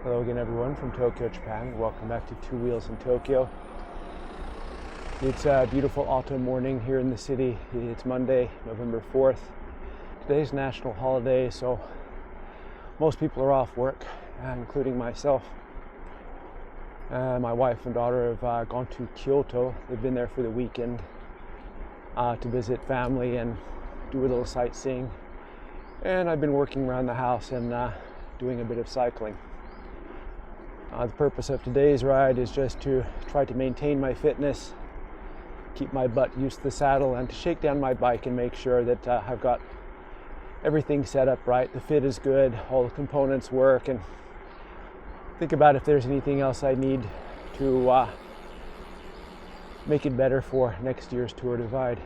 Hello again everyone from Tokyo, Japan. Welcome back to Two Wheels in Tokyo. It's a beautiful autumn morning here in the city. It's Monday, November 4th. Today's national holiday, so most people are off work, including myself. My wife and daughter have gone to Kyoto. They've been there for the weekend to visit family and do a little sightseeing. And I've been working around the house and doing a bit of cycling. The purpose of today's ride is just to try to maintain my fitness, keep my butt used to the saddle, and to shake down my bike and make sure that I've got everything set up right. The fit is good, all the components work, and think about if there's anything else I need to make it better for next year's Tour Divide.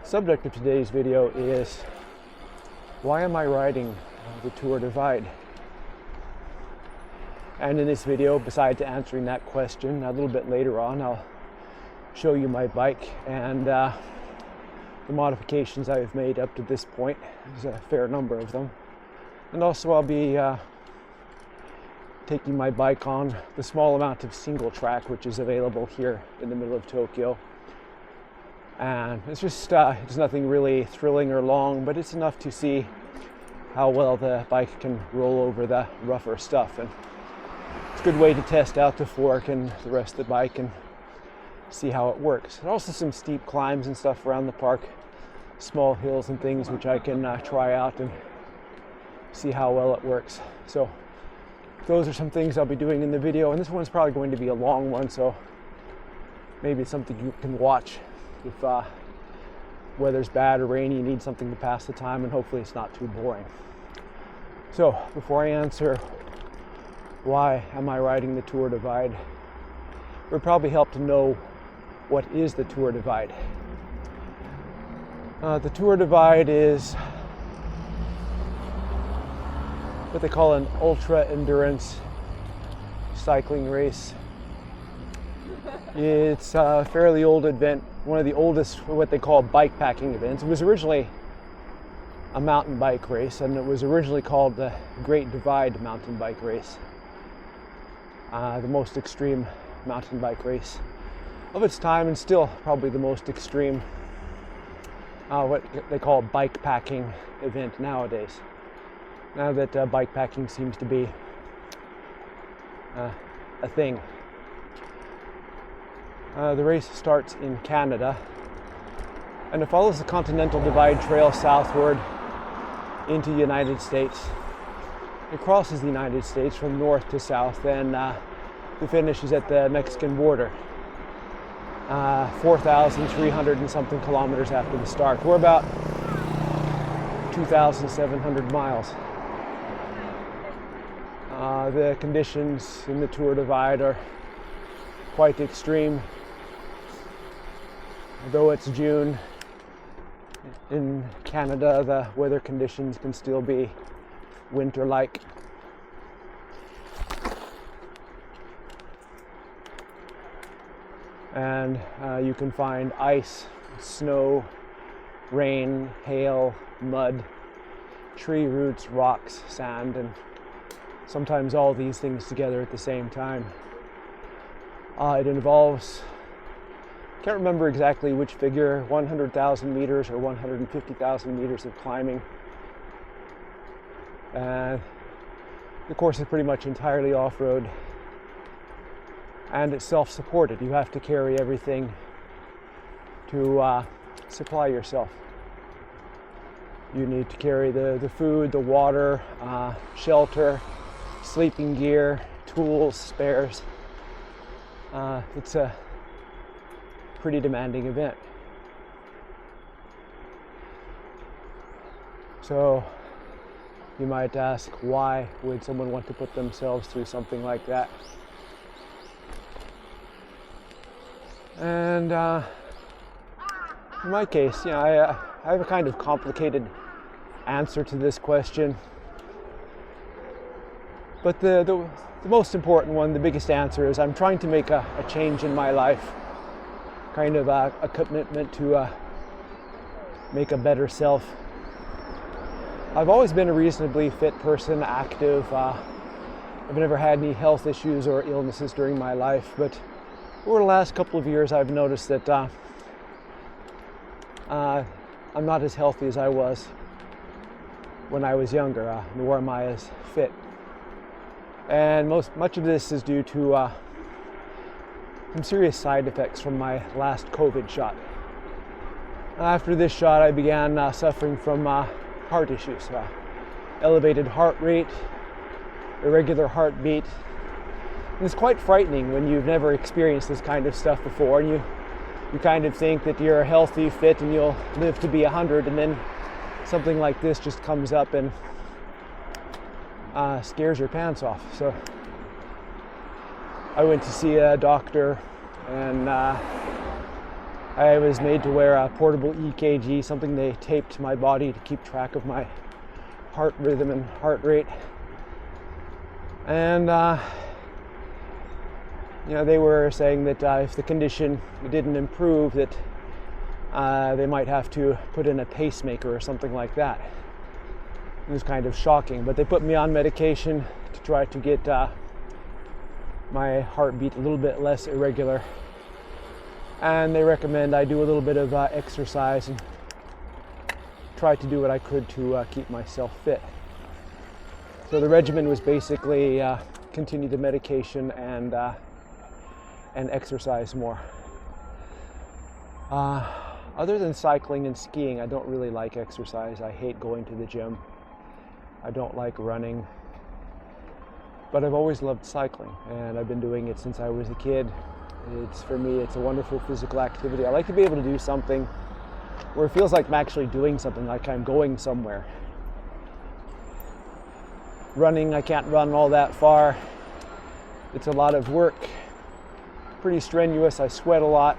The subject of today's video is, why am I riding the Tour Divide? And in this video, besides answering that question, a little bit later on, I'll show you my bike and the modifications I've made up to this point. There's a fair number of them. And also I'll be taking my bike on the small amount of single track which is available here in the middle of Tokyo. And it's just, it's nothing really thrilling or long, but it's enough to see how well the bike can roll over the rougher stuff. And it's a good way to test out the fork and the rest of the bike and see how it works. There's also some steep climbs and stuff around the park, small hills and things which I can try out and see how well it works. So those are some things I'll be doing in the video, and this one's probably going to be a long one, so maybe it's something you can watch if weather's bad or rainy, you need something to pass the time, and hopefully it's not too boring. So before I answer why am I riding the Tour Divide, it would probably help to know what is the Tour Divide. The Tour Divide is what they call an ultra endurance cycling race. It's a fairly old event, one of the oldest what they call bike packing events. It was originally a mountain bike race, and it was originally called the Great Divide Mountain Bike Race. The most extreme mountain bike race of its time, and still probably the most extreme what they call bike packing event nowadays. Now that bike packing seems to be a thing. The race starts in Canada, and it follows the Continental Divide Trail southward into the United States. It crosses the United States from north to south, and the finish is at the Mexican border, 4,300 and something kilometers after the start. We're about 2,700 miles. The conditions in the Tour Divide are quite extreme. Though it's June, in Canada the weather conditions can still be winter-like. And you can find ice, snow, rain, hail, mud, tree roots, rocks, sand, and sometimes all these things together at the same time. It involves, can't remember exactly which figure, 100,000 meters or 150,000 meters of climbing. The course is pretty much entirely off-road, and it's self-supported. You have to carry everything to supply yourself. You need to carry the food, the water, shelter, sleeping gear, tools, spares. It's a pretty demanding event. So you might ask, why would someone want to put themselves through something like that? And in my case, I have a kind of complicated answer to this question. But the most important one, the biggest answer, is I'm trying to make a change in my life. Kind of a commitment to make a better self. I've always been a reasonably fit person, active, I've never had any health issues or illnesses during my life, but over the last couple of years I've noticed that I'm not as healthy as I was when I was younger, nor am I as fit. And much of this is due to some serious side effects from my last COVID shot. After this shot, I began suffering from heart issues, elevated heart rate, irregular heartbeat. And it's quite frightening when you've never experienced this kind of stuff before, and you kind of think that you're healthy, fit, and you'll live to be 100, and then something like this just comes up and scares your pants off. So I went to see a doctor, and I was made to wear a portable EKG, something they taped to my body to keep track of my heart rhythm and heart rate. And they were saying that if the condition didn't improve, that they might have to put in a pacemaker or something like that. It was kind of shocking, but they put me on medication to try to get my heartbeat a little bit less irregular. And they recommend I do a little bit of exercise and try to do what I could to keep myself fit. So the regimen was basically continue the medication and exercise more. Other than cycling and skiing, I don't really like exercise. I hate going to the gym. I don't like running. But I've always loved cycling, and I've been doing it since I was a kid. For me, it's a wonderful physical activity. I like to be able to do something where it feels like I'm actually doing something, like I'm going somewhere. Running, I can't run all that far. It's a lot of work, pretty strenuous. I sweat a lot,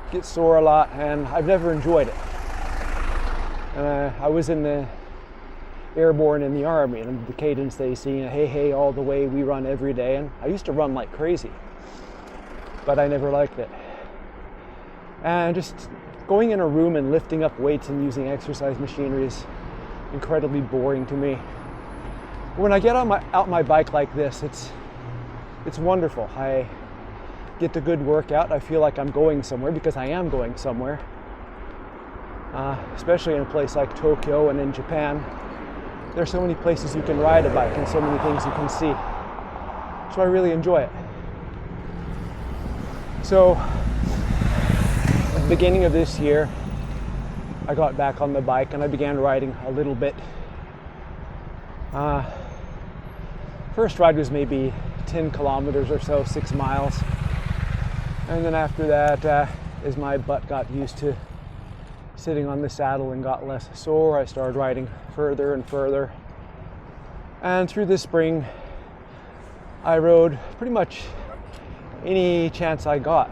get sore a lot, and I've never enjoyed it. I was in the airborne in the Army, and the cadence they sing, hey, hey, all the way, we run every day. And I used to run like crazy, but I never liked it. And just going in a room and lifting up weights and using exercise machinery is incredibly boring to me. When I get out my bike like this, it's wonderful. I get the good workout. I feel like I'm going somewhere, because I am going somewhere. Especially in a place like Tokyo and in Japan. There's so many places you can ride a bike and so many things you can see. So I really enjoy it. So at the beginning of this year, I got back on the bike and I began riding a little bit. First ride was maybe 10 kilometers or so, 6 miles. And then after that, as my butt got used to sitting on the saddle and got less sore, I started riding further and further. And through the spring, I rode pretty much any chance I got.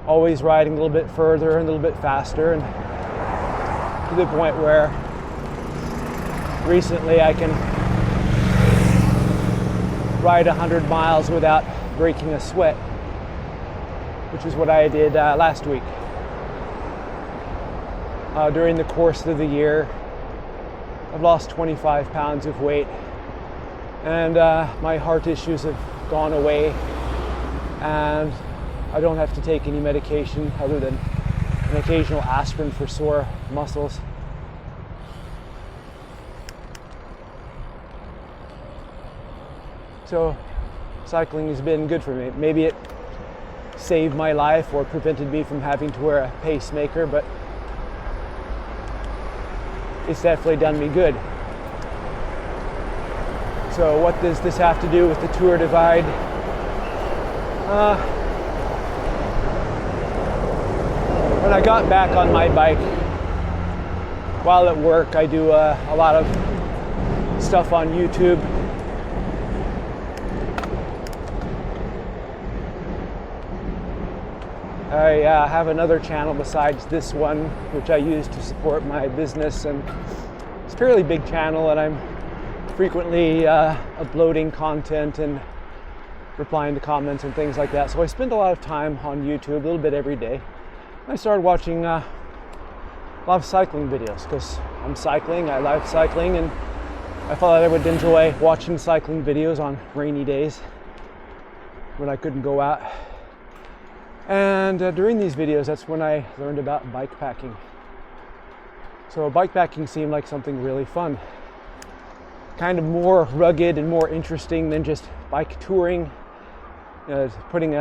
Always riding a little bit further and a little bit faster, and to the point where recently I can ride 100 miles without breaking a sweat, which is what I did last week. During the course of the year, I've lost 25 pounds of weight, and my heart issues have gone away, and I don't have to take any medication other than an occasional aspirin for sore muscles. So cycling has been good for me. Maybe it saved my life or prevented me from having to wear a pacemaker, but it's definitely done me good. So what does this have to do with the Tour Divide? When I got back on my bike, while at work, I do a lot of stuff on YouTube. I have another channel besides this one, which I use to support my business, and it's a fairly big channel, and I'm frequently uploading content and replying to comments and things like that. So I spend a lot of time on YouTube, a little bit every day. I started watching a lot of cycling videos because I'm cycling, I love cycling, and I thought I would enjoy watching cycling videos on rainy days when I couldn't go out. And during these videos, that's when I learned about bike packing. So bike packing seemed like something really fun. Kind of more rugged and more interesting than just bike touring. Putting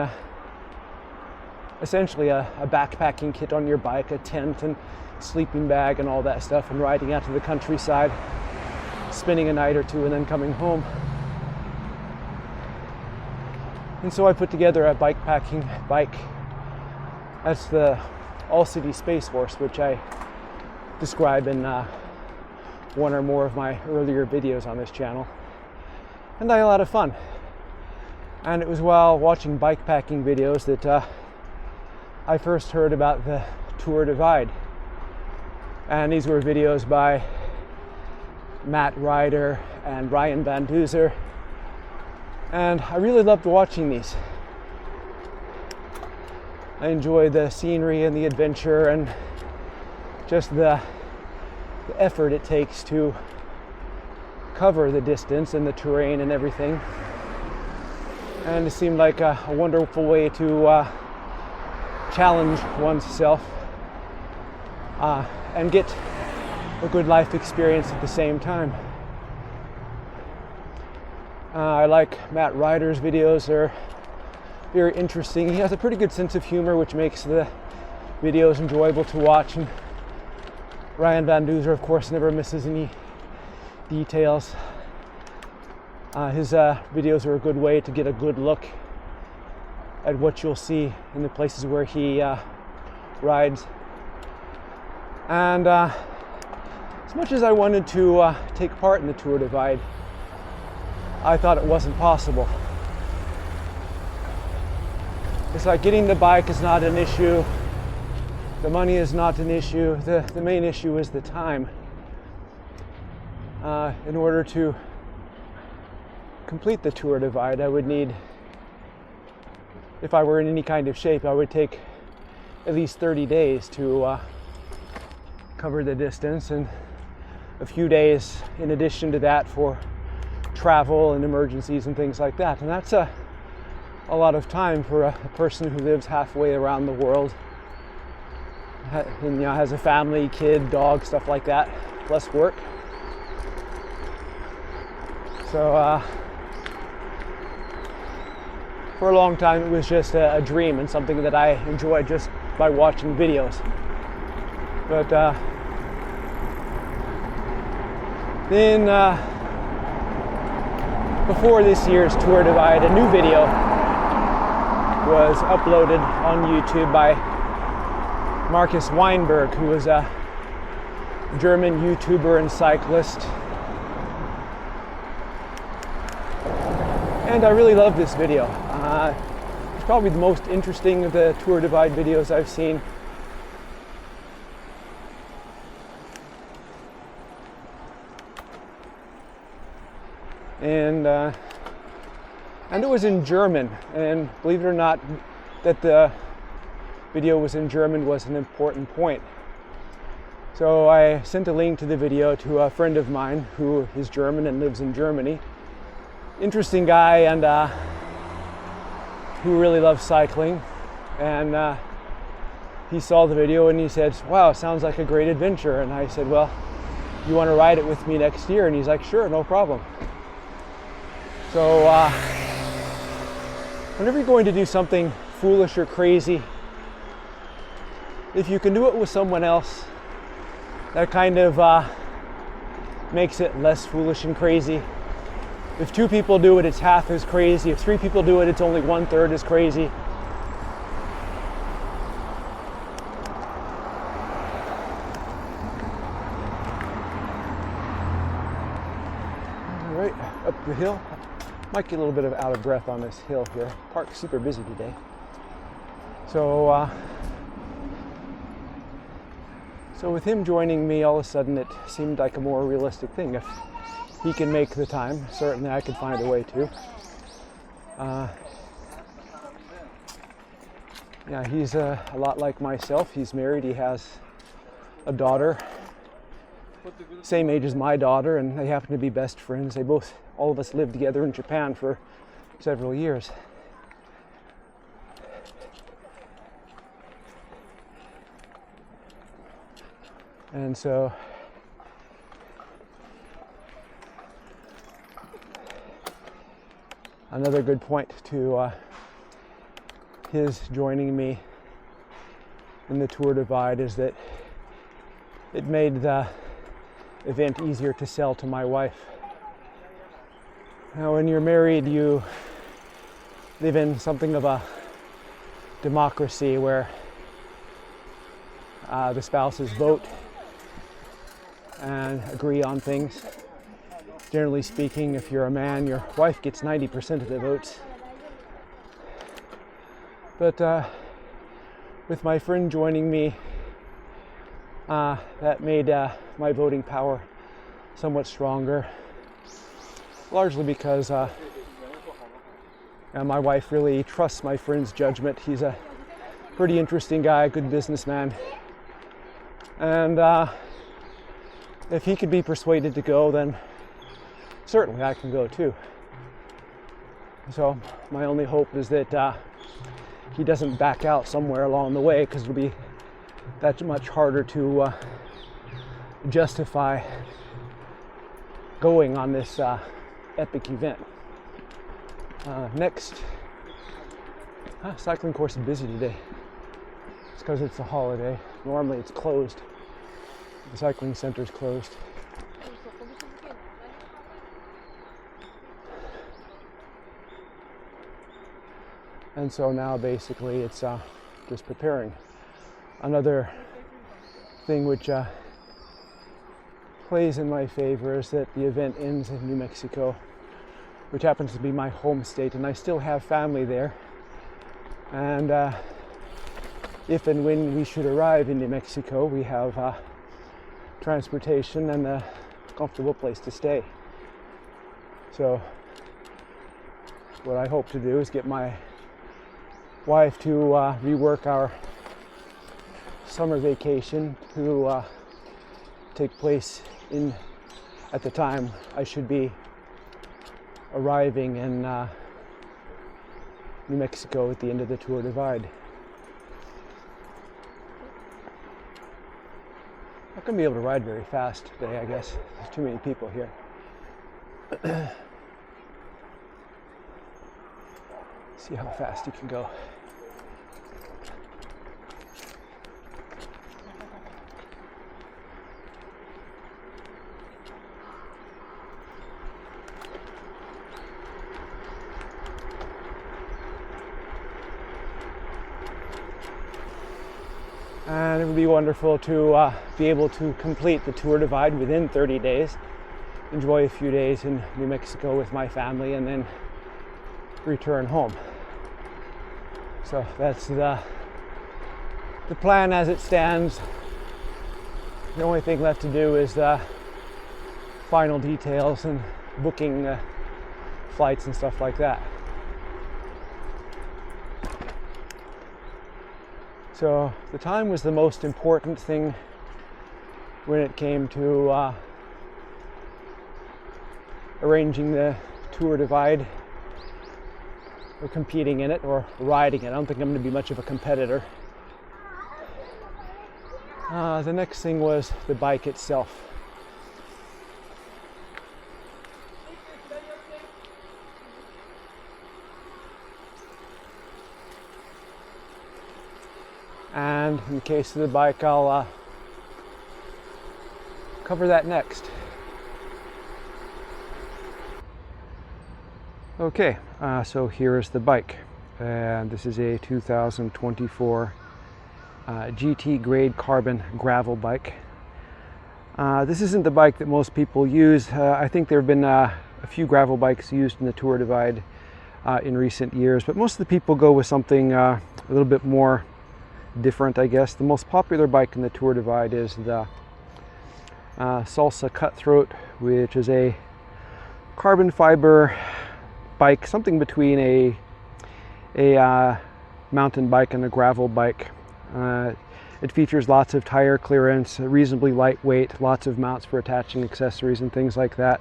essentially a backpacking kit on your bike, a tent and sleeping bag and all that stuff, and riding out to the countryside, spending a night or two and then coming home. And so I put together a bikepacking bike. That's the All-City Space Horse, which I describe in one or more of my earlier videos on this channel. And I had a lot of fun. And it was while watching bikepacking videos that I first heard about the Tour Divide. And these were videos by Matt Ryder and Ryan Van Duzer. And I really loved watching these. I enjoyed the scenery and the adventure and just the effort it takes to cover the distance and the terrain and everything. And it seemed like a wonderful way to challenge oneself and get a good life experience at the same time. I like Matt Ryder's videos. They're very interesting. He has a pretty good sense of humor, which makes the videos enjoyable to watch. And Ryan Van Duzer, of course, never misses any details. His videos are a good way to get a good look at what you'll see in the places where he rides. And as much as I wanted to take part in the Tour Divide, I thought it wasn't possible. It's like getting the bike is not an issue. The money is not an issue. The main issue is the time. In order to complete the Tour Divide, I would need, if I were in any kind of shape, I would take at least 30 days to cover the distance, and a few days in addition to that for travel and emergencies and things like that. And that's a lot of time for a person who lives halfway around the world and has a family, kid, dog, stuff like that, plus work. So for a long time it was just a dream and something that I enjoyed just by watching videos. But then before this year's Tour Divide, a new video was uploaded on YouTube by Marcus Weinberg, who is a German YouTuber and cyclist. And I really love this video. It's probably the most interesting of the Tour Divide videos I've seen. And it was in German, and believe it or not, that the video was in German was an important point. So I sent a link to the video to a friend of mine who is German and lives in Germany. Interesting guy, and who really loves cycling. And he saw the video and he said, "Wow, sounds like a great adventure." And I said, "Well, you want to ride it with me next year?" And he's like, "Sure, no problem." So whenever you're going to do something foolish or crazy, if you can do it with someone else, that kind of makes it less foolish and crazy. If 2 people do it, it's half as crazy. If 3 people do it, it's only 1/3 as crazy. All right, up the hill. Might get a little bit of out of breath on this hill here. Park's super busy today. So with him joining me, all of a sudden it seemed like a more realistic thing. If he can make the time, certainly I could find a way to. Yeah, he's a lot like myself. He's married, he has a daughter, same age as my daughter, and they happen to be best friends. All of us lived together in Japan for several years. And so another good point to his joining me in the Tour Divide is that it made the event easier to sell to my wife. Now, when you're married, you live in something of a democracy where the spouses vote and agree on things. Generally speaking, if you're a man, your wife gets 90% of the votes. But with my friend joining me, that made my voting power somewhat stronger, largely because my wife really trusts my friend's judgment. He's a pretty interesting guy, good businessman, and if he could be persuaded to go, then certainly I can go too. So my only hope is that he doesn't back out somewhere along the way, because it'll be that much harder to justify going on this epic event. Next, cycling course is busy today. It's because it's a holiday. Normally it's closed. The cycling center is closed. And so now basically it's just preparing. Another thing which plays in my favor is that the event ends in New Mexico, which happens to be my home state, and I still have family there. And if and when we should arrive in New Mexico, we have transportation and a comfortable place to stay. So what I hope to do is get my wife to rework our summer vacation to take place at the time I should be arriving in New Mexico at the end of the Tour Divide. Not going to be able to ride very fast today, I guess. There's too many people here. See how fast you can go. And it would be wonderful to be able to complete the Tour Divide within 30 days, enjoy a few days in New Mexico with my family, and then return home. So that's the plan as it stands. The only thing left to do is the final details and booking flights and stuff like that. So the time was the most important thing when it came to arranging the Tour Divide, or competing in it, or riding it. I don't think I'm going to be much of a competitor. The next thing was the bike itself. And in the case of the bike, I'll cover that next. Okay, so here is the bike. And this is a 2024 GT grade carbon gravel bike. This isn't the bike that most people use. I think there have been a few gravel bikes used in the Tour Divide in recent years, but most of the people go with something a little bit more different, I guess. The most popular bike in the Tour Divide is the Salsa Cutthroat, which is a carbon fiber bike, something between a mountain bike and a gravel bike. It features lots of tire clearance, reasonably lightweight, lots of mounts for attaching accessories and things like that.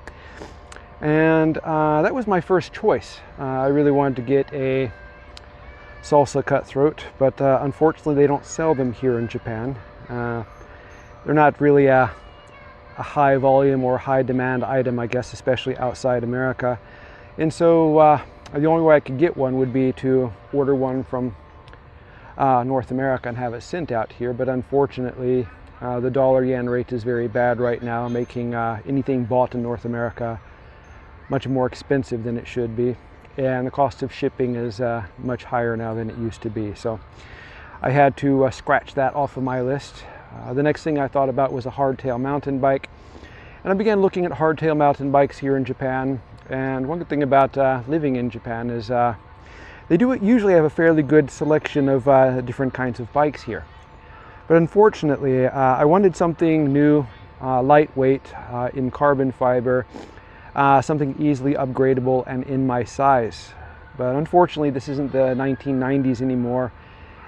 And that was my first choice. I really wanted to get a Salsa Cutthroat, but unfortunately they don't sell them here in Japan. They're not really a high volume or high demand item, I guess, especially outside America. And so the only way I could get one would be to order one from North America and have it sent out here. But unfortunately, the dollar-yen rate is very bad right now, making anything bought in North America much more expensive than it should be. And the cost of shipping is much higher now than it used to be. So I had to scratch that off of my list. The next thing I thought about was a hardtail mountain bike. And I began looking at hardtail mountain bikes here in Japan. And one good thing about living in Japan is they do usually have a fairly good selection of different kinds of bikes here. But unfortunately, I wanted something new, lightweight, in carbon fiber, something easily upgradable and in my size. But unfortunately, this isn't the 1990s anymore,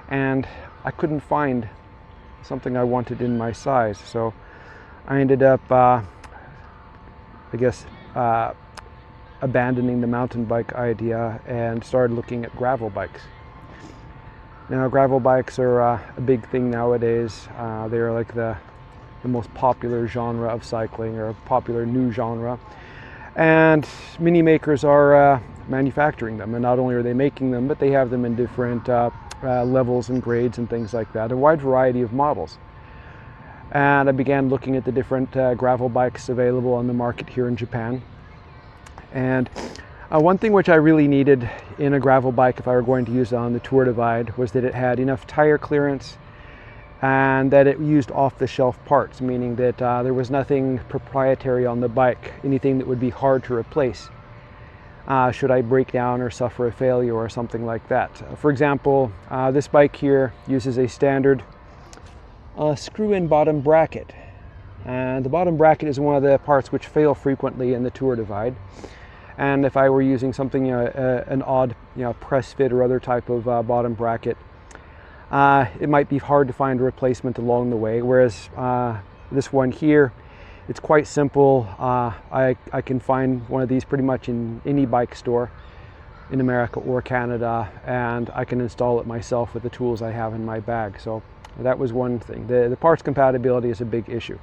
and I couldn't find something I wanted in my size. So I ended up, I guess, abandoning the mountain bike idea and started looking at gravel bikes. Now, gravel bikes are a big thing nowadays. They're like the most popular genre of cycling, or a popular new genre. And many makers are manufacturing them, and not only are they making them, but they have them in different levels and grades and things like that, a wide variety of models. And I began looking at the different gravel bikes available on the market here in Japan. And one thing which I really needed in a gravel bike, if I were going to use it on the Tour Divide, was that it had enough tire clearance and that it used off-the-shelf parts, meaning that there was nothing proprietary on the bike, anything that would be hard to replace should I break down or suffer a failure or something like that. For example, this bike here uses a standard screw-in bottom bracket. And the bottom bracket is one of the parts which fail frequently in the Tour Divide. And if I were using something, an odd, press fit or other type of bottom bracket, it might be hard to find a replacement along the way. Whereas this one here, it's quite simple. I can find one of these pretty much in any bike store in America or Canada, and I can install it myself with the tools I have in my bag. So that was one thing. The parts compatibility is a big issue.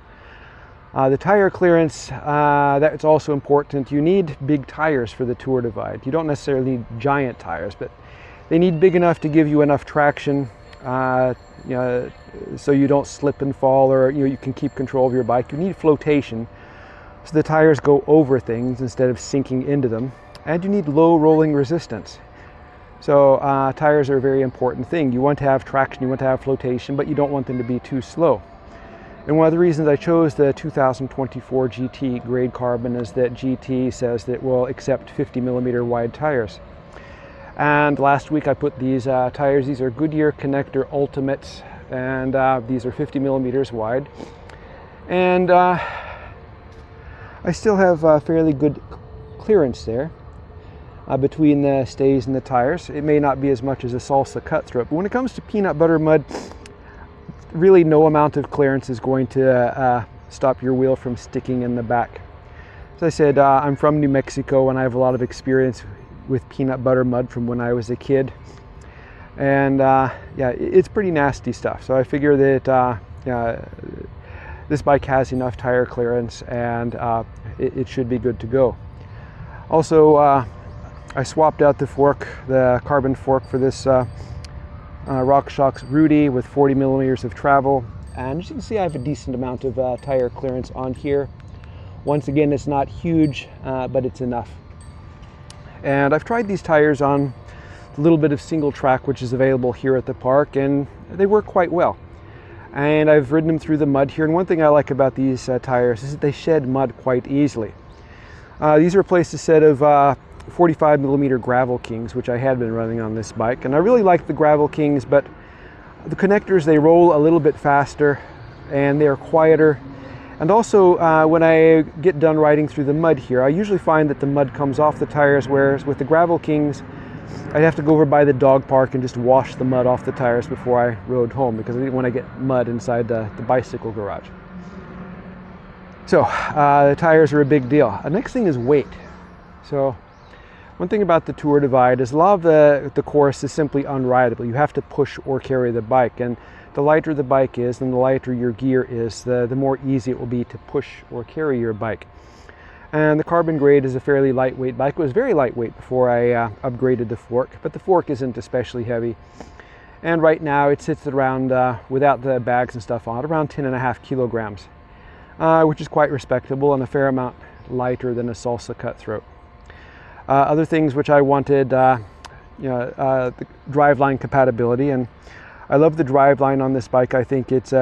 The tire clearance, that's also important. You need big tires for the Tour Divide. You don't necessarily need giant tires, but they need big enough to give you enough traction, so you don't slip and fall, or you can keep control of your bike. You need flotation, so the tires go over things instead of sinking into them. And you need low rolling resistance. So tires are a very important thing. You want to have traction, you want to have flotation, but you don't want them to be too slow. And one of the reasons I chose the 2024 GT grade carbon is that GT says that it will accept 50mm wide tires. And last week I put these tires, these are Goodyear Connector Ultimates, and these are 50mm wide. And I still have fairly good clearance there between the stays and the tires. It may not be as much as a Salsa Cutthroat, but when it comes to peanut butter mud, really no amount of clearance is going to stop your wheel from sticking in the back. As I said, I'm from New Mexico and I have a lot of experience with peanut butter mud from when I was a kid. And yeah, it's pretty nasty stuff. So I figure that this bike has enough tire clearance and it should be good to go. Also, I swapped out the fork, the carbon fork, for this RockShox Rudy with 40mm of travel, and as you can see I have a decent amount of tire clearance on here. Once again, it's not huge, but it's enough. And I've tried these tires on a little bit of single track which is available here at the park, and they work quite well. And I've ridden them through the mud here, and one thing I like about these tires is that they shed mud quite easily. These replaced a set of 45mm Gravel Kings, which I had been running on this bike, and I really like the Gravel Kings, but the connectors, they roll a little bit faster and they're quieter. And also when I get done riding through the mud here, I usually find that the mud comes off the tires, whereas with the Gravel Kings I'd have to go over by the dog park and just wash the mud off the tires before I rode home, because I didn't want to get mud inside the bicycle garage. So the tires are a big deal. The next thing is weight. So one thing about the Tour Divide is a lot of the course is simply unrideable. You have to push or carry the bike, and the lighter the bike is and the lighter your gear is, the more easy it will be to push or carry your bike. And the Carbon Grade is a fairly lightweight bike. It was very lightweight before I upgraded the fork, but the fork isn't especially heavy. And right now it sits at around, without the bags and stuff on, around 10.5 kilograms, which is quite respectable and a fair amount lighter than a Salsa Cutthroat. Other things which I wanted, the driveline compatibility, and I love the driveline on this bike. I think it's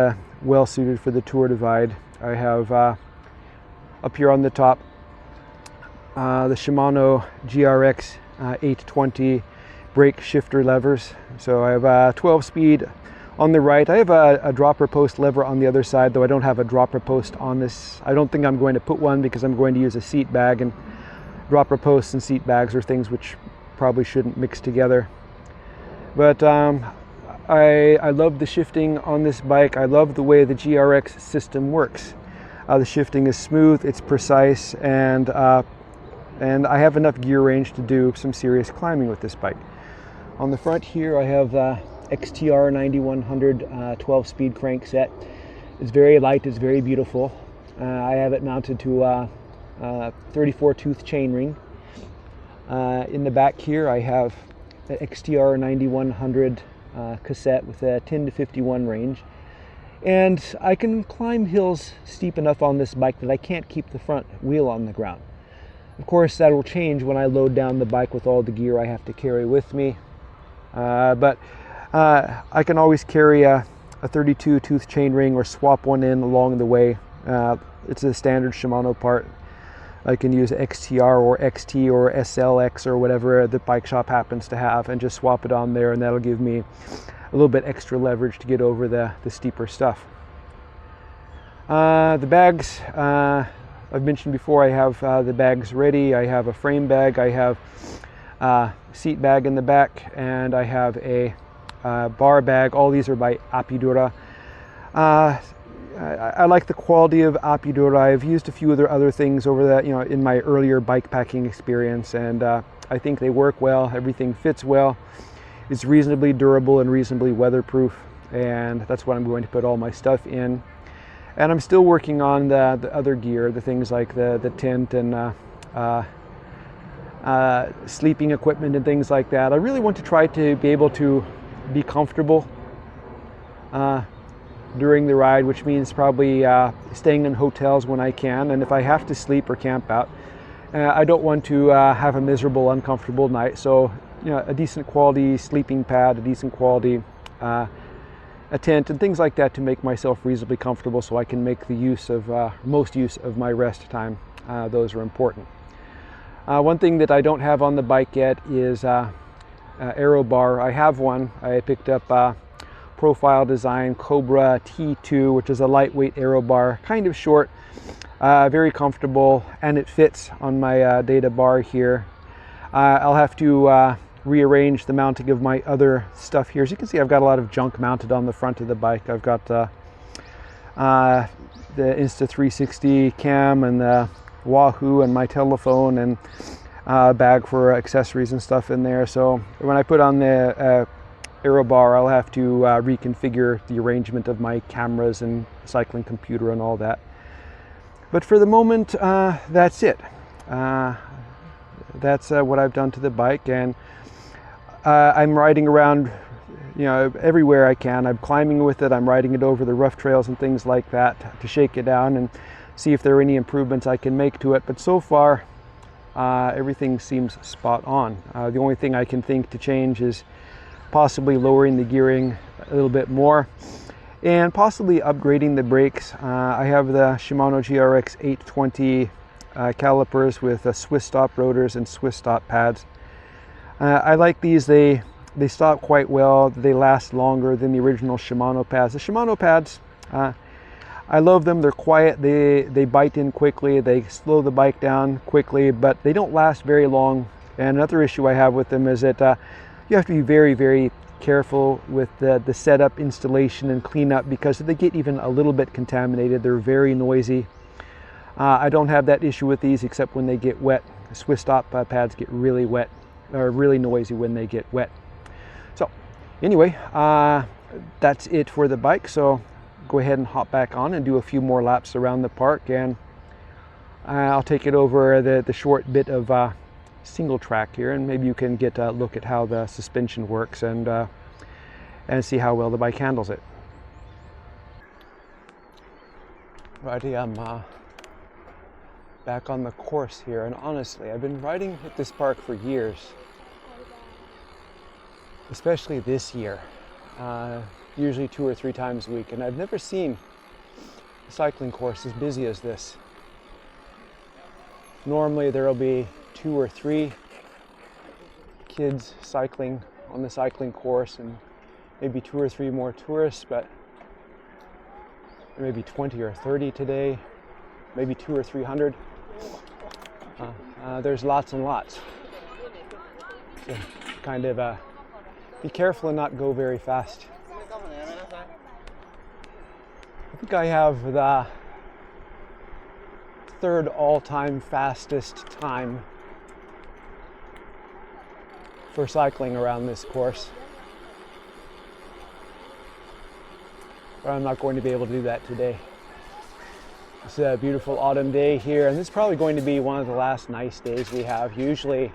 well suited for the Tour Divide. I have up here on the top the Shimano GRX 820 brake shifter levers. So I have a 12-speed on the right. I have a dropper post lever on the other side, though I don't have a dropper post on this. I don't think I'm going to put one because I'm going to use a seat bag, and dropper posts and seat bags are things which probably shouldn't mix together. But I love the shifting on this bike. I love the way the GRX system works. The shifting is smooth, it's precise, and I have enough gear range to do some serious climbing with this bike. On the front here I have XTR 9100 12-speed crankset. It's very light, it's very beautiful. I have it mounted to a 34 tooth chainring. In the back here I have the XTR 9100 cassette with a 10 to 51 range. And I can climb hills steep enough on this bike that I can't keep the front wheel on the ground. Of course, that will change when I load down the bike with all the gear I have to carry with me. But I can always carry a 32 tooth chainring or swap one in along the way. It's a standard Shimano part. I can use XTR or XT or SLX or whatever the bike shop happens to have, and just swap it on there, and that'll give me a little bit extra leverage to get over the steeper stuff. The bags, I've mentioned before, I have the bags ready. I have a frame bag, I have a seat bag in the back, and I have a bar bag. All these are by Apidura. I like the quality of Apidura. I've used a few other things over that, in my earlier bike packing experience, and I think they work well. Everything fits well. It's reasonably durable and reasonably weatherproof, and that's what I'm going to put all my stuff in. And I'm still working on the other gear, the things like the tent and sleeping equipment and things like that. I really want to try to be able to be comfortable during the ride, which means probably staying in hotels when I can, and if I have to sleep or camp out, I don't want to have a miserable, uncomfortable night. So a decent quality sleeping pad, a decent quality a tent, and things like that to make myself reasonably comfortable so I can make the most use of my rest time. Those are important. One thing that I don't have on the bike yet is aero bar. I have one. I picked up Profile Design Cobra T2, which is a lightweight aero bar, kind of short, very comfortable, and it fits on my data bar here. I'll have to rearrange the mounting of my other stuff here. As you can see, I've got a lot of junk mounted on the front of the bike. I've got the Insta360 cam and the Wahoo and my telephone and a bag for accessories and stuff in there. So when I put on the aero bar, I'll have to reconfigure the arrangement of my cameras and cycling computer and all that. But for the moment, that's it. That's what I've done to the bike, and I'm riding around, everywhere I can. I'm climbing with it. I'm riding it over the rough trails and things like that to shake it down and see if there are any improvements I can make to it. But so far, everything seems spot on. The only thing I can think to change is possibly lowering the gearing a little bit more and possibly upgrading the brakes. I have the Shimano GRX 820 calipers with Swiss stop rotors and Swiss stop pads. I like these. They stop quite well. They last longer than the original Shimano pads. The Shimano pads, I love them. They're quiet. They bite in quickly. They slow the bike down quickly, but they don't last very long And another issue I have with them is that you have to be very, very careful with the setup, installation, and cleanup, because if they get even a little bit contaminated, they're very noisy. I don't have that issue with these except when they get wet. Swiss stop pads get really wet, or really noisy when they get wet. So anyway, that's it for the bike. So go ahead and hop back on and do a few more laps around the park, and I'll take it over the short bit of single track here, and maybe you can get a look at how the suspension works and see how well the bike handles it. Righty, I'm back on the course here, and honestly, I've been riding at this park for years, especially this year, usually 2 or 3 times a week, and I've never seen a cycling course as busy as this. Normally there will be 2 or 3 kids cycling on the cycling course and maybe 2 or 3 more tourists, but maybe 20 or 30 today, maybe 200 or 300. There's lots and lots. So kind of be careful and not go very fast. I think I have the 3rd all-time fastest time for cycling around this course. But I'm not going to be able to do that today. It's a beautiful autumn day here, and this is probably going to be one of the last nice days we have. Usually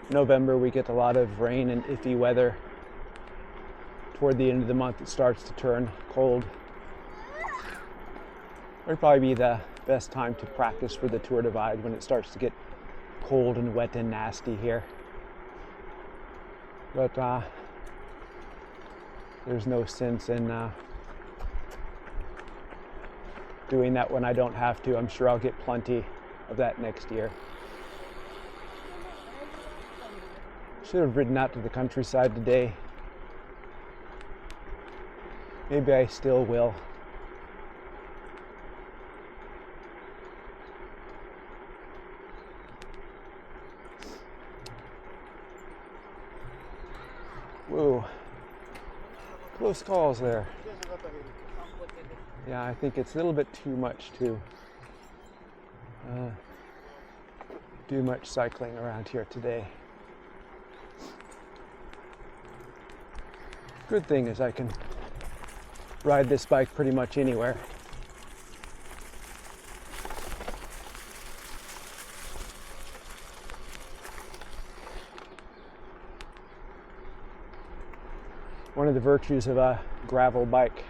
November we get a lot of rain and iffy weather. Toward the end of the month it starts to turn cold. It'll probably be the best time to practice for the Tour Divide, when it starts to get cold and wet and nasty here. But there's no sense in doing that when I don't have to. I'm sure I'll get plenty of that next year. Should have ridden out to the countryside today. Maybe I still will. Whoa, close calls there. Yeah, I think it's a little bit too much to do much cycling around here today. Good thing is I can ride this bike pretty much anywhere. One of the virtues of a gravel bike.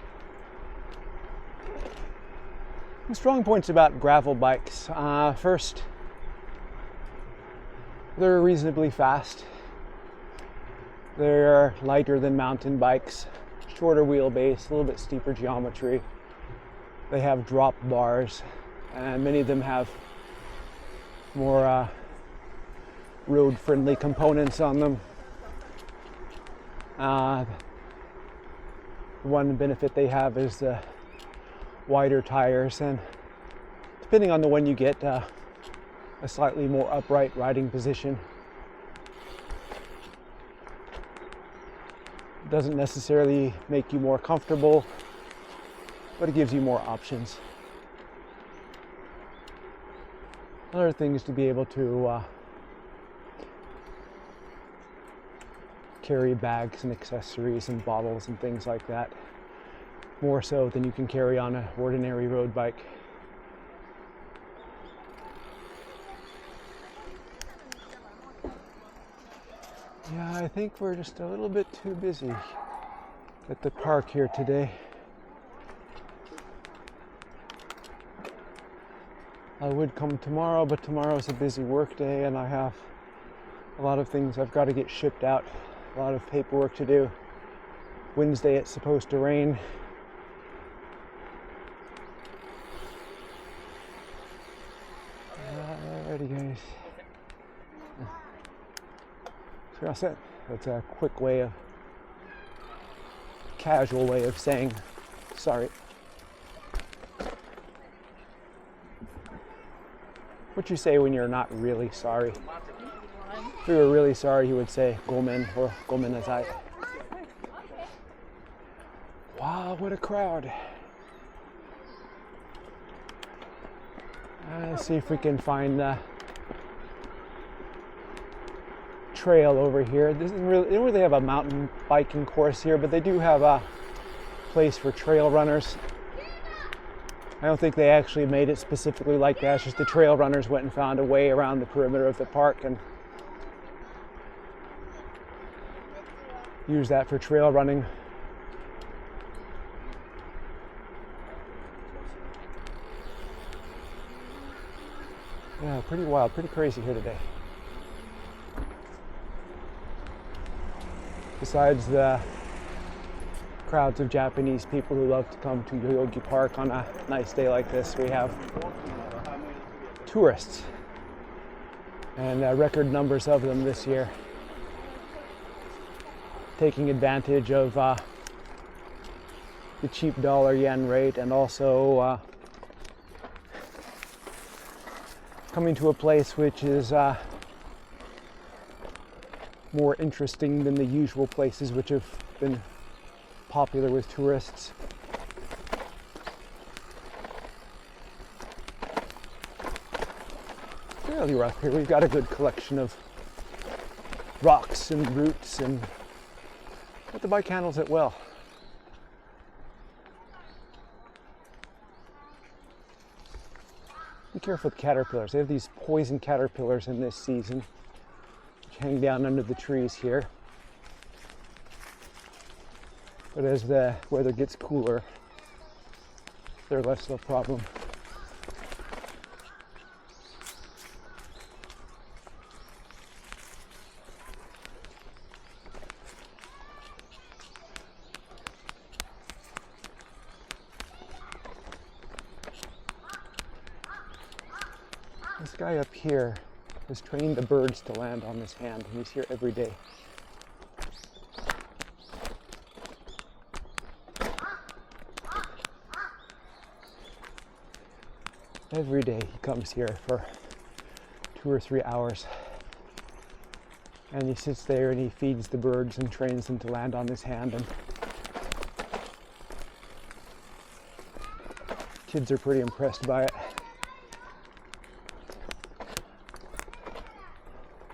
The strong points about gravel bikes. First, they're reasonably fast. They're lighter than mountain bikes, shorter wheelbase, a little bit steeper geometry. They have drop bars, and many of them have more road-friendly components on them. One benefit they have is the wider tires, and depending on the one you get, a slightly more upright riding position. It doesn't necessarily make you more comfortable, but it gives you more options. Another thing is to be able to carry bags and accessories and bottles and things like that, more so than you can carry on an ordinary road bike. Yeah, I think we're just a little bit too busy at the park here today. I would come tomorrow, but tomorrow's a busy work day and I have a lot of things I've got to get shipped out, a lot of paperwork to do. Wednesday it's supposed to rain. Alrighty guys. So that's it. That's a quick way of, casual way of saying sorry. What you say when you're not really sorry? If we were really sorry, he would say "gomen" or "gomenasai." Wow, what a crowd. Let's see if we can find the trail over here. They don't really have a mountain biking course here, but they do have a place for trail runners. I don't think they actually made it specifically like that. It's just the trail runners went and found a way around the perimeter of the park and used that for trail running. Yeah, pretty wild, pretty crazy here today. Besides the crowds of Japanese people who love to come to Yoyogi Park on a nice day like this, we have tourists, and record numbers of them this year, taking advantage of the cheap dollar-yen rate, and also coming to a place which is more interesting than the usual places which have been popular with tourists. Fairly rough here. We've got a good collection of rocks and roots, but the bike handles it well. Be careful with caterpillars. They have these poison caterpillars in this season, which hang down under the trees here. But as the weather gets cooler, they're less of a problem. This guy up here has trained the birds to land on his hand, and he's here every day. Every day he comes here for 2 or 3 hours, and he sits there and he feeds the birds and trains them to land on his hand, and kids are pretty impressed by it.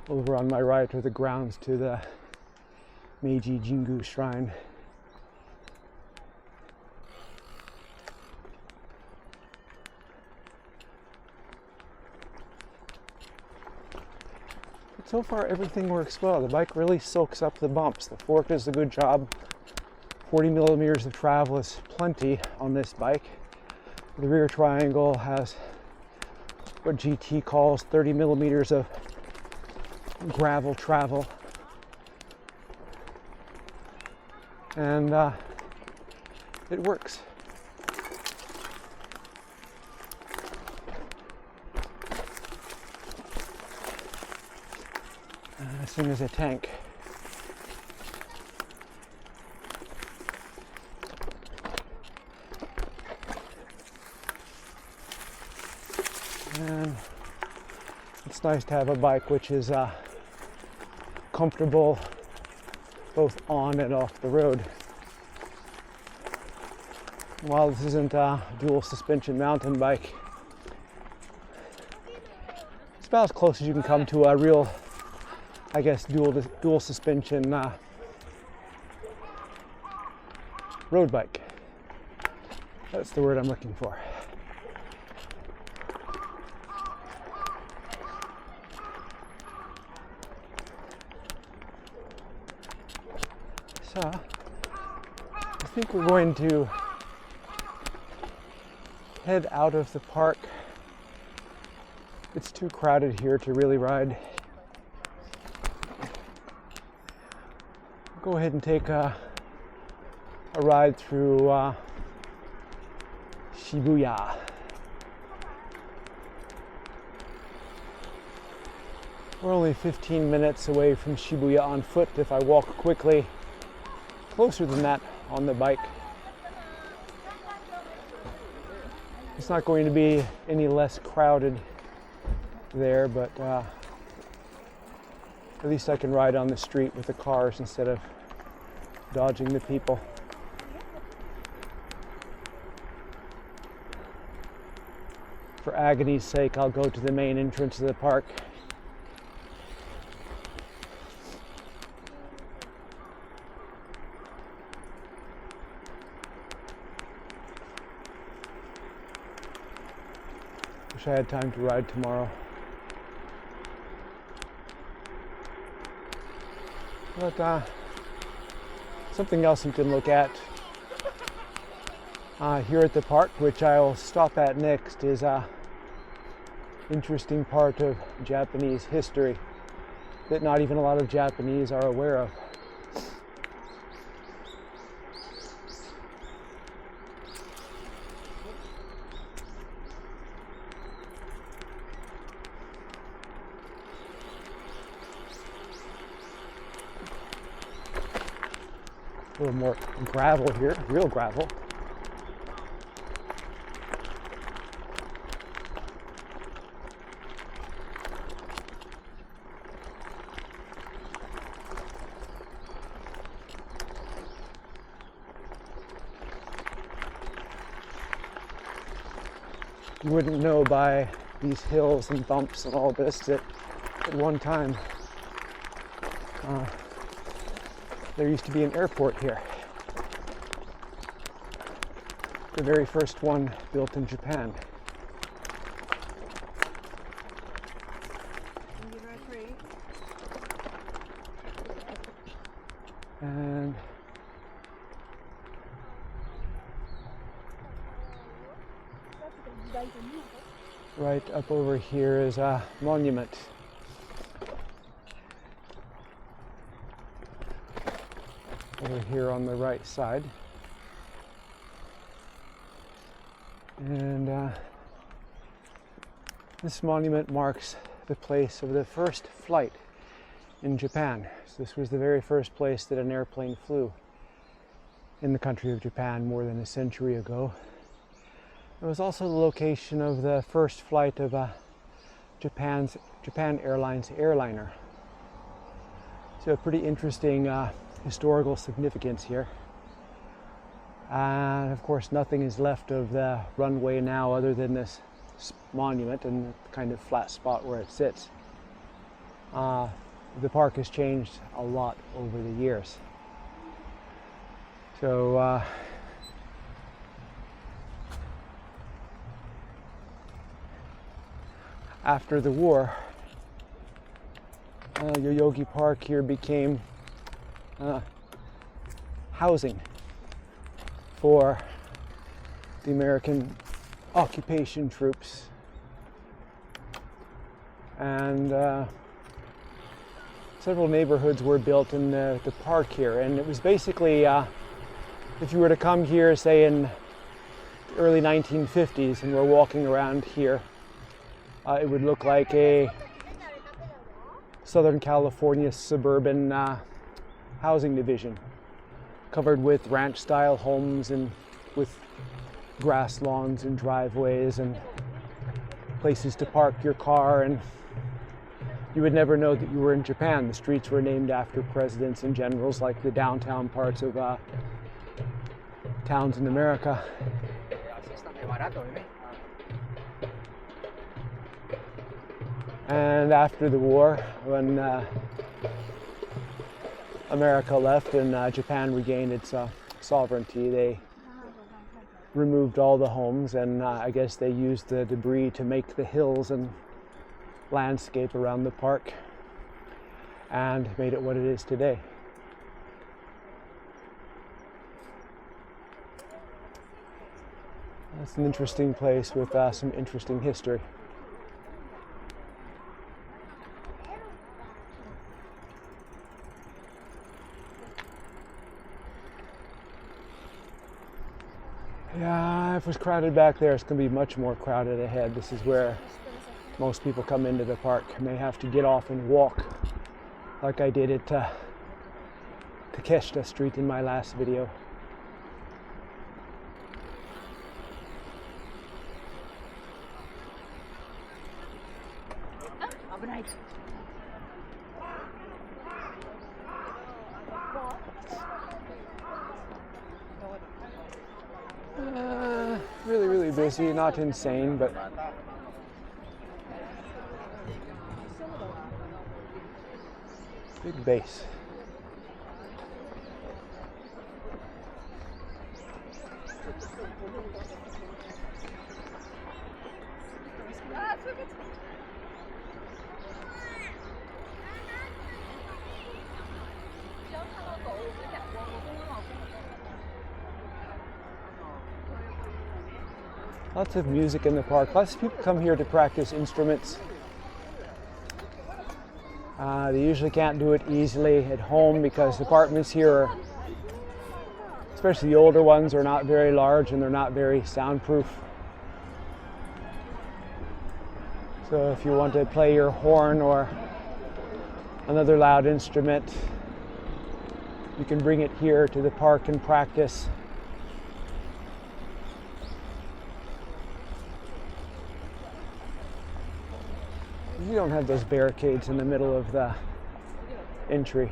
Over on my right are the grounds to the Meiji Jingu Shrine. But so far everything works well. The bike really soaks up the bumps. The fork does a good job. 40 millimeters of travel is plenty on this bike. The rear triangle has what GT calls 30 millimeters of gravel travel, and it works. As soon as a tank. And it's nice to have a bike which is comfortable both on and off the road. While this isn't a dual suspension mountain bike, it's about as close as you can come to a real, I guess, dual suspension road bike. That's the word I'm looking for. So, I think we're going to head out of the park. It's too crowded here to really ride. Go ahead and take a ride through Shibuya. We're only 15 minutes away from Shibuya on foot if I walk quickly. Closer than that on the bike. It's not going to be any less crowded there, but At least I can ride on the street with the cars instead of dodging the people. For agony's sake, I'll go to the main entrance of the park. Wish I had time to ride tomorrow. But something else you can look at here at the park, which I'll stop at next, is an interesting part of Japanese history that not even a lot of Japanese are aware of. A little more gravel here, real gravel. You wouldn't know by these hills and bumps and all this that at one time there used to be an airport here. The very first one built in Japan. And right up over here is a monument. Over here on the right side. And this monument marks the place of the first flight in Japan. So this was the very first place that an airplane flew in the country of Japan more than a century ago. It was also the location of the first flight of Japan Airlines airliner. So a pretty interesting historical significance here. And of course nothing is left of the runway now other than this monument and the kind of flat spot where it sits. The park has changed a lot over the years. So after the war, Yoyogi Park here became housing for the American occupation troops. And several neighborhoods were built in the park here. And it was basically, if you were to come here, say in the early 1950s, and we're walking around here, it would look like a Southern California suburban housing division, covered with ranch-style homes and with grass lawns and driveways and places to park your car, and you would never know that you were in Japan. The streets were named after presidents and generals, like the downtown parts of towns in America. And after the war, when America left and Japan regained its sovereignty, they removed all the homes, and I guess they used the debris to make the hills and landscape around the park and made it what it is today. It's an interesting place with some interesting history. Yeah, if it was crowded back there, it's going to be much more crowded ahead. This is where most people come into the park. I may have to get off and walk like I did at Takeshita Street in my last video. Really, really busy, not insane, but big base. Lots of music in the park. Lots of people come here to practice instruments. They usually can't do it easily at home because the apartments here, especially the older ones, are not very large and they're not very soundproof. So if you want to play your horn or another loud instrument, you can bring it here to the park and practice. You don't have those barricades in the middle of the entry.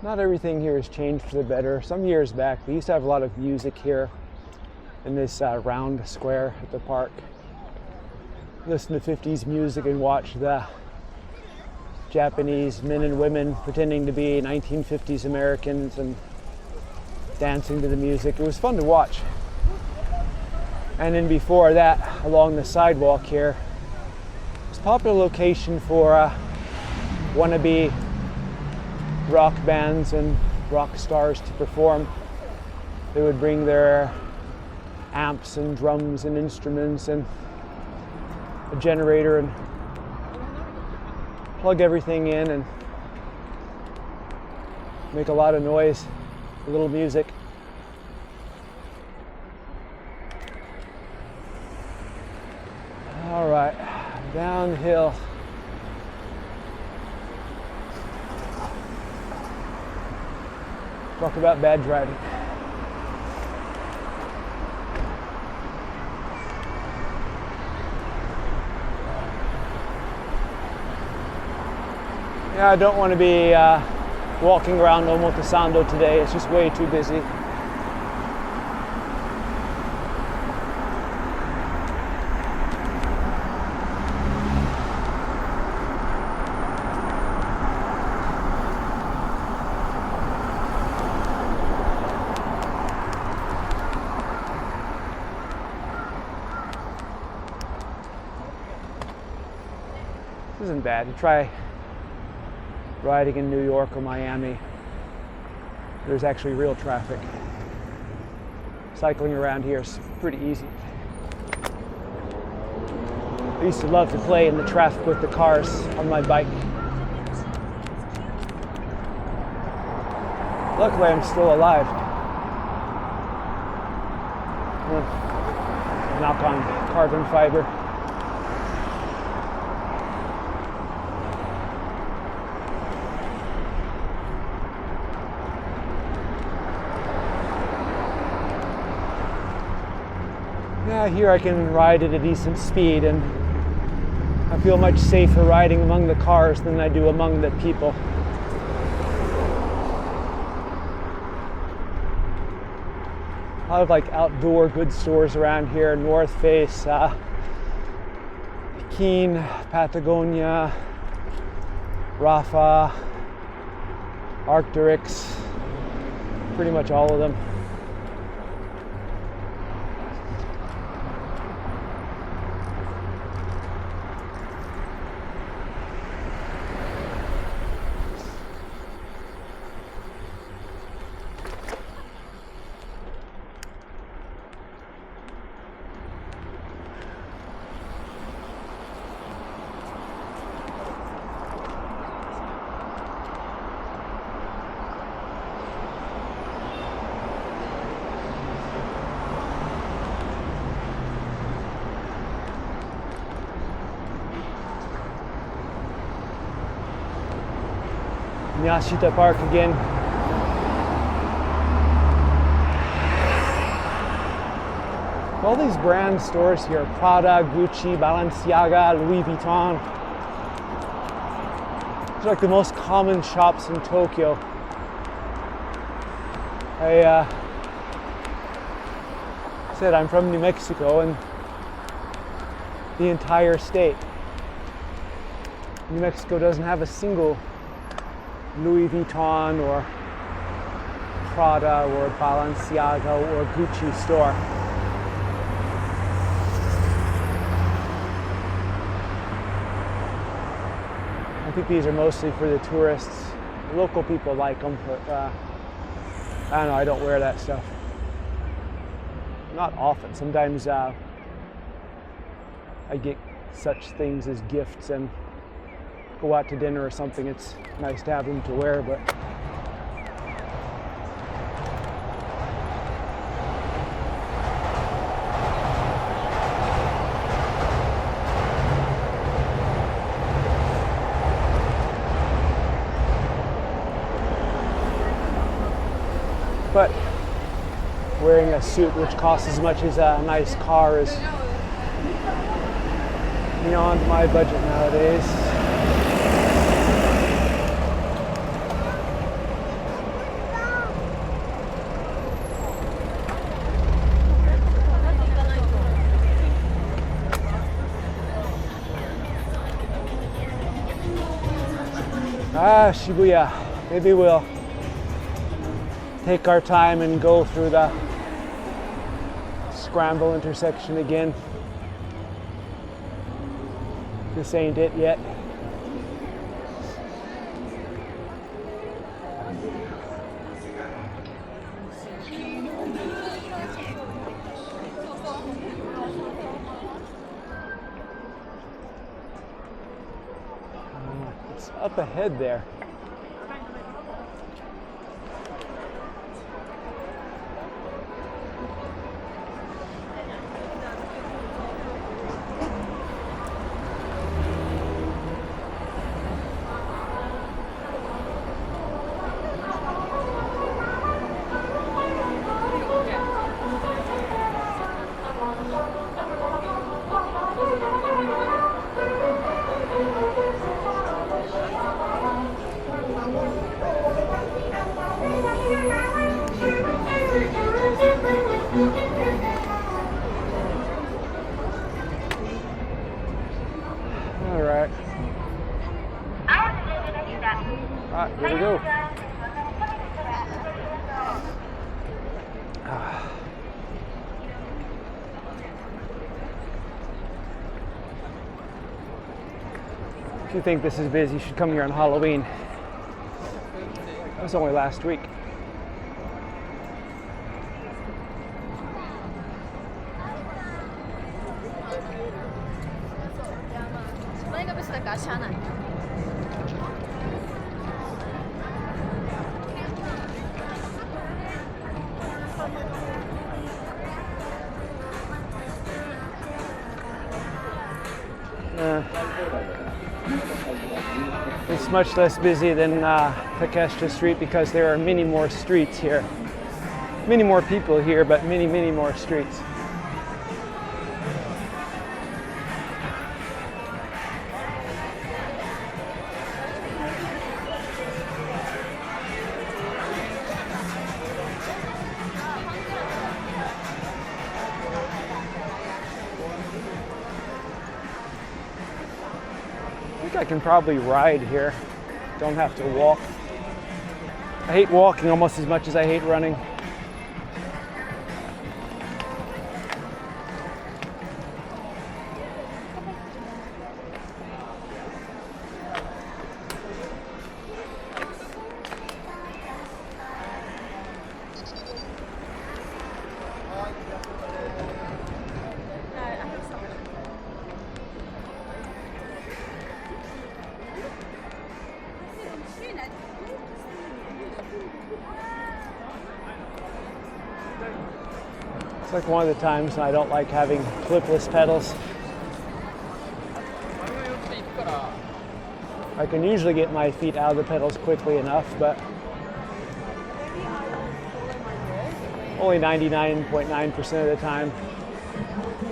Not everything here has changed for the better. Some years back, they used to have a lot of music here in this round square at the park. Listen to 50s music and watch the Japanese men and women pretending to be 1950s Americans and dancing to the music. It was fun to watch. And then before that, along the sidewalk here, it's a popular location for wannabe rock bands and rock stars to perform. They would bring their amps and drums and instruments and a generator and plug everything in and make a lot of noise, a little music. All right, downhill. Talk about bad driving. Yeah, I don't want to be walking around Omotesando today. It's just way too busy. This isn't bad. You try riding in New York or Miami. There's actually real traffic. Cycling around here is pretty easy. I used to love to play in the traffic with the cars on my bike. Luckily, I'm still alive. Knock on carbon fiber. Yeah, here I can ride at a decent speed and I feel much safer riding among the cars than I do among the people. A lot of like outdoor goods stores around here, North Face, Keen, Patagonia, Rafa, Arc'teryx, pretty much all of them. Miyashita Park again. All these brand stores here, Prada, Gucci, Balenciaga, Louis Vuitton. These are like the most common shops in Tokyo. I said I'm from New Mexico, and the entire state, New Mexico doesn't have a single Louis Vuitton or Prada or Balenciaga or Gucci store. I think these are mostly for the tourists. The local people like them, but I don't know, I don't wear that stuff. Not often. Sometimes I get such things as gifts and go out to dinner or something. It's nice to have them to wear, but wearing a suit which costs as much as a nice car is beyond my budget nowadays. Shibuya. Maybe we'll take our time and go through the Scramble intersection again. This ain't it yet. It's up ahead there. Here we go. If you think this is busy, you should come here on Halloween. That was only last week. It's much less busy than Takeshita Street because there are many more streets here. Many more people here, but many, many more streets. I can probably ride here. Don't have to walk. I hate walking almost as much as I hate running. It's like one of the times I don't like having clipless pedals. I can usually get my feet out of the pedals quickly enough, but only 99.9% of the time.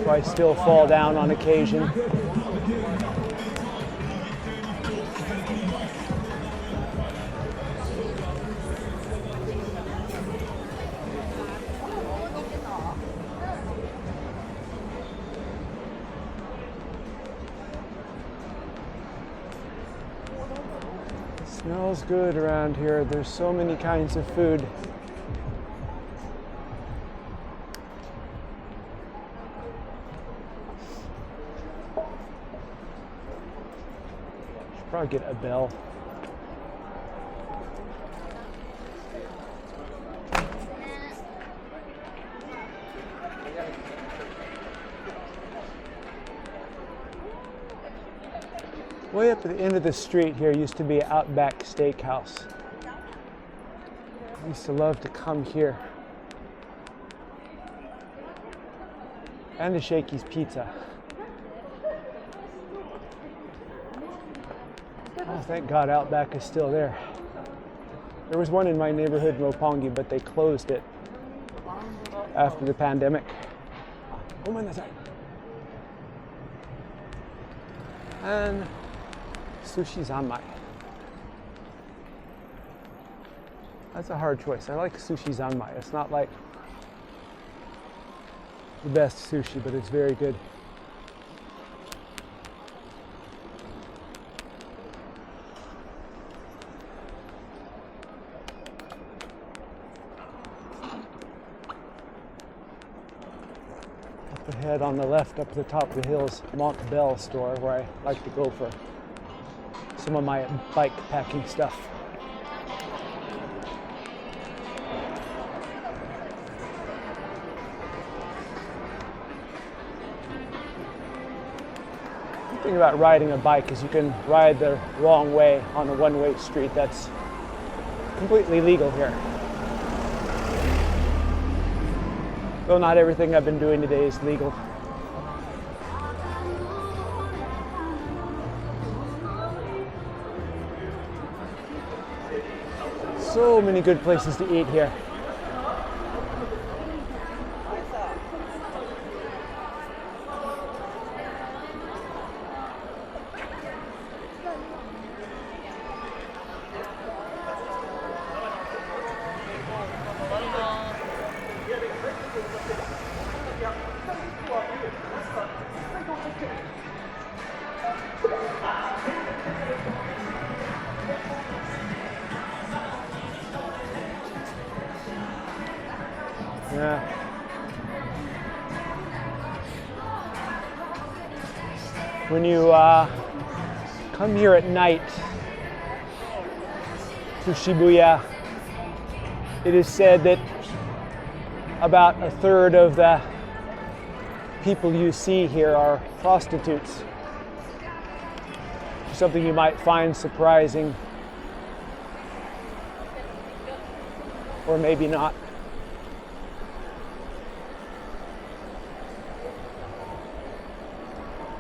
So I still fall down on occasion. Smells good around here. There's so many kinds of food. Should probably get a bell. Way up at the end of the street here used to be Outback Steakhouse. I used to love to come here. And to Shakey's Pizza. Oh, thank God Outback is still there. There was one in my neighborhood in Roppongi, but they closed it after the pandemic. And Sushi Zanmai. That's a hard choice. I like Sushi Zanmai. It's not like the best sushi, but it's very good. Up ahead on the left, up at the top of the hill, is Mont Bell store, where I like to go for some of my bike packing stuff. The thing about riding a bike is you can ride the wrong way on a one-way street. That's completely legal here. Though not everything I've been doing today is legal. So many good places to eat here. Yeah. When you come here at night to Shibuya, it is said that about a third of the people you see here are prostitutes. Something you might find surprising, or maybe not.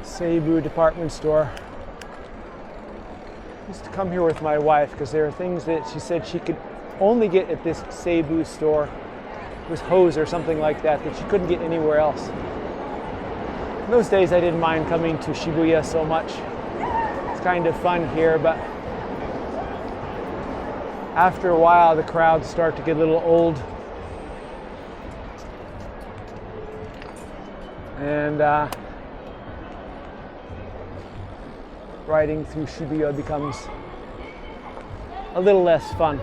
Seibu department store. I used to come here with my wife because there are things that she said she could only get at this Seibu store. It was hose or something like that she couldn't get anywhere else. In those days I didn't mind coming to Shibuya so much. It's kind of fun here, but after a while the crowds start to get a little old. And riding through Shibuya becomes a little less fun.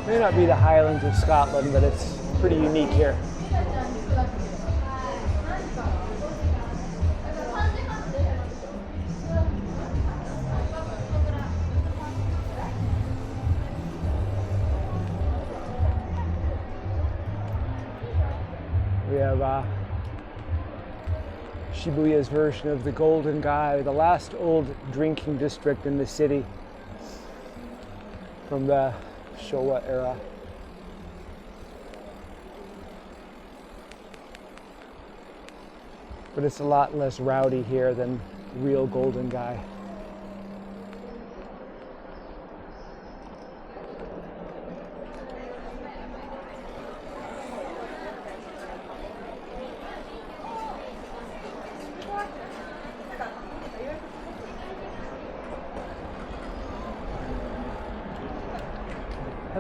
May not be the Highlands of Scotland, but it's pretty unique here. We have Shibuya's version of the Golden Gai, the last old drinking district in the city from the Showa era. But it's a lot less rowdy here than real Golden Gai.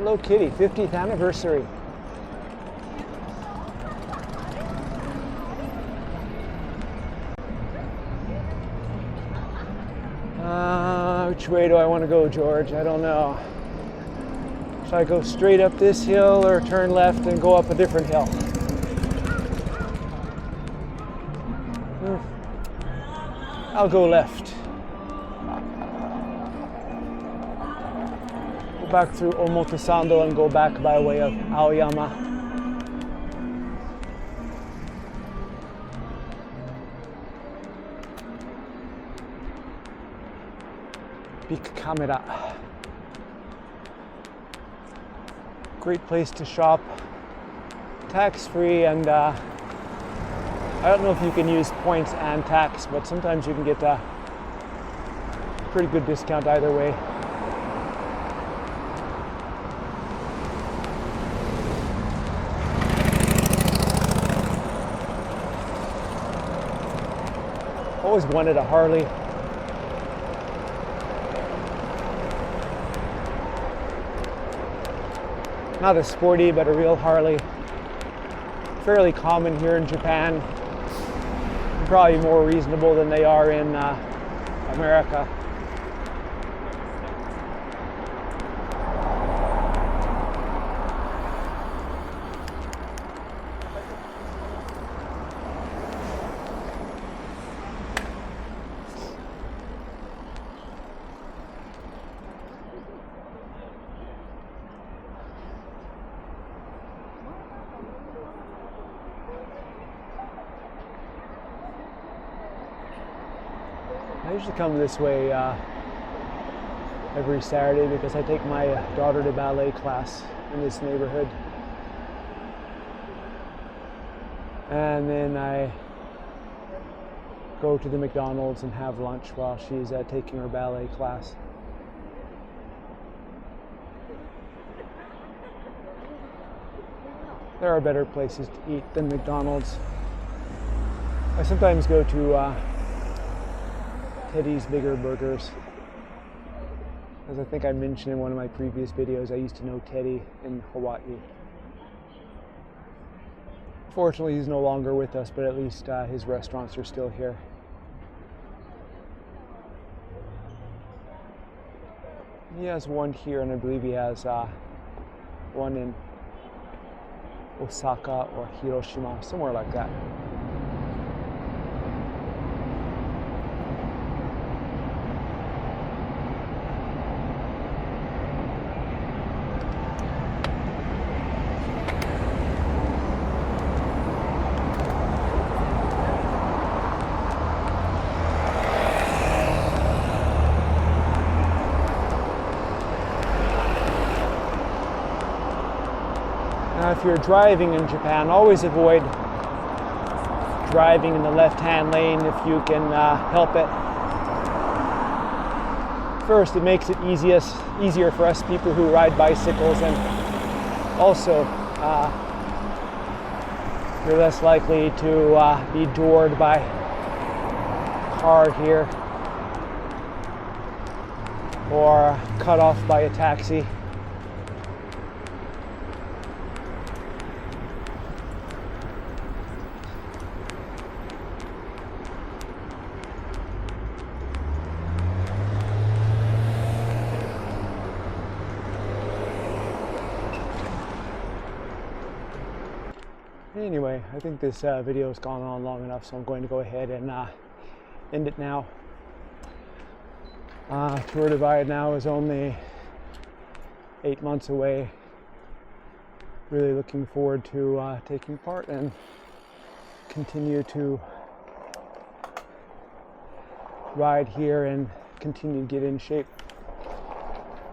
Hello Kitty, 50th anniversary. Which way do I want to go, George? I don't know. Should I go straight up this hill or turn left and go up a different hill? I'll go left. Go back through Omotesando and go back by way of Aoyama. Big Camera. Great place to shop. Tax-free, and I don't know if you can use points and tax, but sometimes you can get a pretty good discount either way. Always wanted a Harley. Not a sporty, but a real Harley. Fairly common here in Japan. Probably more reasonable than they are in America. I usually come this way every Saturday because I take my daughter to ballet class in this neighborhood. And then I go to the McDonald's and have lunch while she's taking her ballet class. There are better places to eat than McDonald's. I sometimes go to Teddy's Bigger Burgers. As I think I mentioned in one of my previous videos, I used to know Teddy in Hawaii. Fortunately, he's no longer with us, but at least his restaurants are still here. He has one here, and I believe he has one in Osaka or Hiroshima, somewhere like that. Now, if you're driving in Japan, always avoid driving in the left-hand lane if you can help it. First, it makes it easier for us people who ride bicycles, and also you're less likely to be doored by a car here or cut off by a taxi. Anyway, I think this video has gone on long enough, so I'm going to go ahead and end it now. Tour Divide now is only 8 months away. Really looking forward to taking part and continue to ride here and continue to get in shape.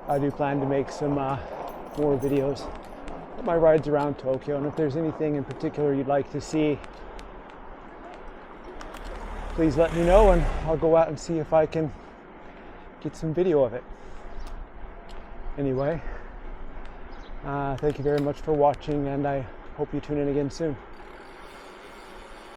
I do plan to make some more videos of my rides around Tokyo, and if there's anything in particular you'd like to see, please let me know and I'll go out and see if I can get some video of it. Anyway, thank you very much for watching, and I hope you tune in again soon.